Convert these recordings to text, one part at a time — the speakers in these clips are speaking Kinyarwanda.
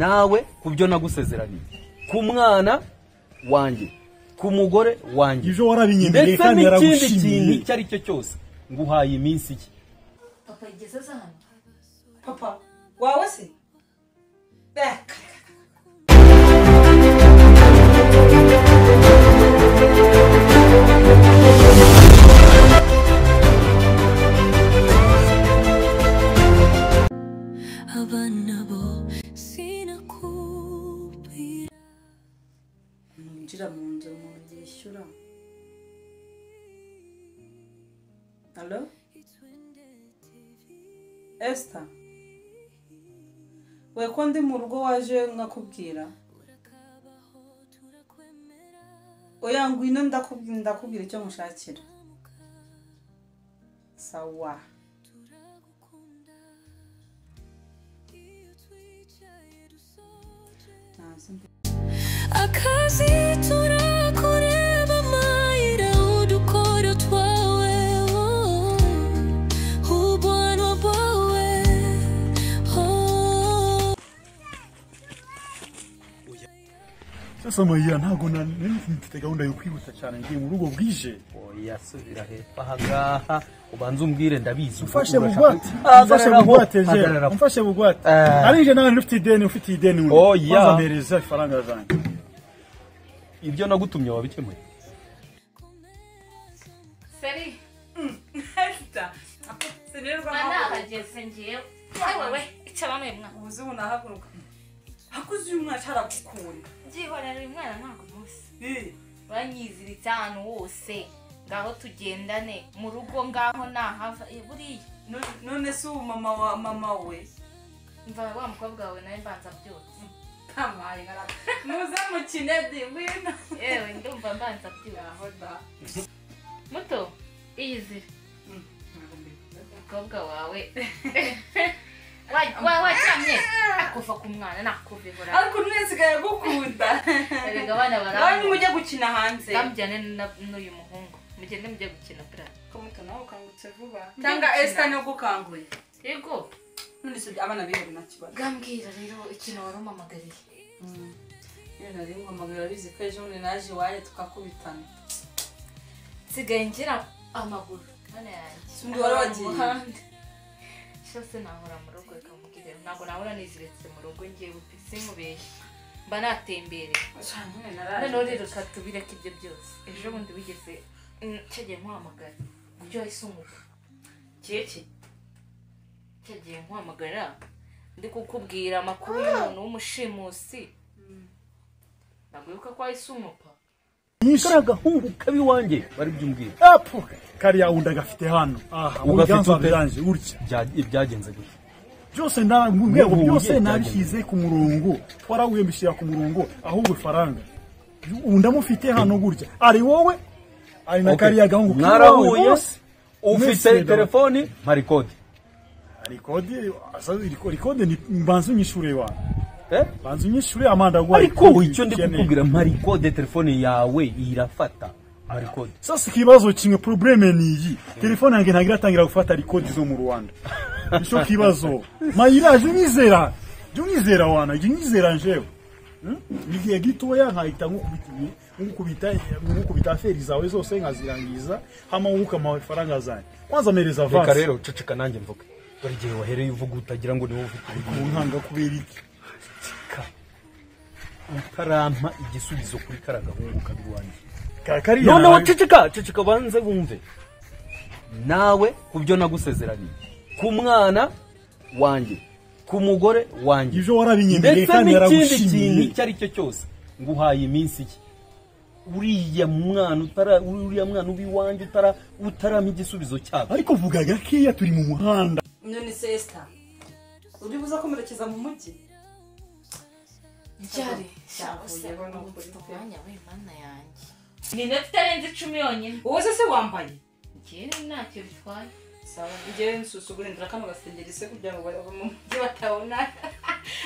nawe kubyo nagusezeraniye ku mwana wanjye ku mugore wanjye ibyo warabinyemeye kandi yaragushimiye icyo ari cyo cyose nguhaye iminsi iki papa igeze hano papa wawe se Hello? Esther? We ko ndi mu rugo waje nkakubwira? Oya ngwino ndakubwira icyo mushakira. Sawa. Akazi turakureba mayira udukoro twawe ubwana bwawe sasa Maria ntago nifite gahunda yo kwihuta cyane ngiye mu rugo bwije oya subira hepfo ahangaha ubanza umbwire ndabizi ufashe bugwate umfashe bugwate arije nawe ufite ideni oya mpereza ifaranga zanjye ibyo nagutumye wabikemuye Seri Esther sinirwa ageze ngiye wewe icabamwe mwana ubuze unahaguruka hakuze uyu mwana aragukunda jihorera uyu mwana ntago musi banyiziritse ahantu wose ngaho tugendane mu rugo ngaho nahava buriya none se mama we mva wa mukobwa wawe nawe mbanza byose kamaye ngara muze mu kinedi wina yewe ndumva mbanza byose muto iyizira mukobwa wawe wacamye akuva ku mwana nakuvihora ariko nesigaye gukunda erega abana baramu mujye gukina hanze bamujyane n'uyu muhungu mugende mujye gukina bra komuto nawe ukangutse vuba cyangwa Esther no gukanguye yego none se abana bihe nakibazo gambwira rero ikintu warumamagariye nari ngomagara bizi ko ejo naje waye tukakubitana sigaye ngira amaguru none yanjye sundi wari wagiye shose nahora mu rugo ikamubwira ntabwo nahora niziretse mu rugo ngiye sinkubeshye mba natembere none rero katubireka ibyo byose ejo bundi wigeze cyagiye nkuhamagara kubyo wahise umuka keke cyagiye nkuhamagara ndi kukubwira amakuru y'umuntu w'umushimusi nagwibuka ko wahise umupa Karaga hungu kabi wanje bari byumbwira apu kari yaunda gafite hano uganza biranje urya ibyagenze gute byose ndamubwego byose nabishize ku murongo twarahuye mbishira ku murongo ahubwo faranga ndamufite hano gurya ari wowe ari na kari yagahungu mwarahuye ufite telefoni marikode rikode ni mbanzu nyishure wa banzu nyishure amanda gwa ariko icyo ndi kukubwira marikode telefone yawe irafata marikode sasa kibazo kimwe probleme ni iyi telefone yange ntagira tangira gufata rikode zo mu Rwanda ico kibazo mayira junyizera wana junyizera njewe nigiye gitoya nkahita nkukubita aferi zawe zose nkazirangiza hama wuka amafaranga zanjye kwanza mereza avance reka rero ceceka nanjye mvuga bari gihe wahereye uvuga utagira ngo niwe ufite unkanga kubera iki utarampa igisubizo kuri karagahungu kabirwanje kari none waceceka banze bumve nawe kubyo nagusezeraniye ku mwana wanjye ku mugore wanjye ibyo warabinyemeye kandi yaragushimiye icyo ari cyo cyose nguhaye iminsi iki uriya mwana ubi wanjye utarampa igisubizo cyabo ariko vuga gakeya turi mu muhanda none se Esther uri buza komerekeza mu mujyi cyari shabuye n'ubutwanya we mana yanjye ni neftarenze 10 yonyine wowe se wambaye ngiye ntacyo bitwaye sawa ngiye nsusugurindira kano gasengeri se kugira ngo bari mu mujyi batabona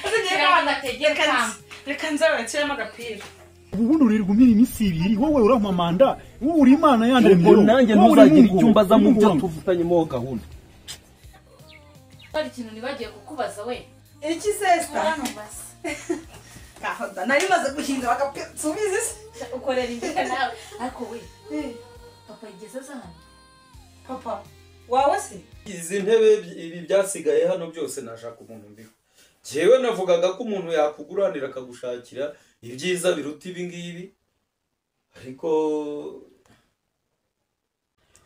ngiye bagategeka reka nzawe cyema agapira ubundi urirwa iminsi 2 wowe urampamanda wowe uri imana yandemye nanjye ntuzagira icyumba za mu byo tuvutanyemo gahunda hari ikintu nibagiye kukubaza we iki se Esther nari maze guhinga bagapsubize ukorera imbere nawe ariko we papa igeze zana papa wawe se izi ntebe ibi byasigaye hano byose nashaka umuntu mbiho jewe navugaga ko umuntu yakuguranira akagushakira ibyiza biruta ibi ngibi ariko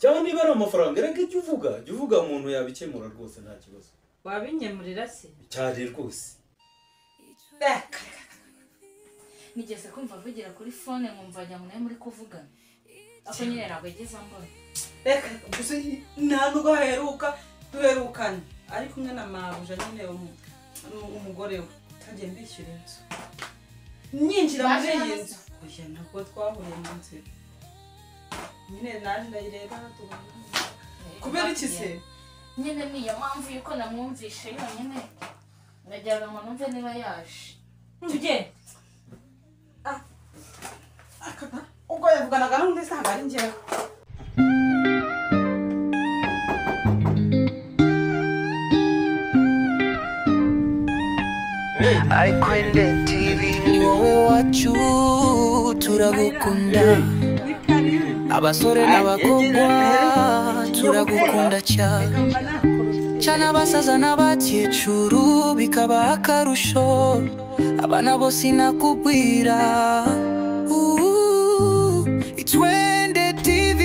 cyangwa niba ari amafaranga reka icyo uvuga umuntu yabikemura rwose nta kibazo wabinyemurira se cyane rwose nigeze kumva avugira kuri phone nkumva nyamunaye muri kuvugana ako nyine ntabwo yigeze ambona reka gusa nta nubwo duherukana ari kumwe na mabuja nyine umugore we kagiye mbishyura inzu nyinjira muri iyi nzu oya ntabwo twahuriye mu nzira nyine naje ndayireba kubera iki se nyine niyo mpamvu yuko namwumvishe yonyine najyaga ngo numve niba yaje tugende ubwo yavuganaga n'undi se ntabwo ari njyewe Aikwende TV ni wowe wacu turagukunda abasore n'abakobwa turagukunda cyane abasaza n'abakecuru bikaba akarusho abana bose nakubwira Aikwende TV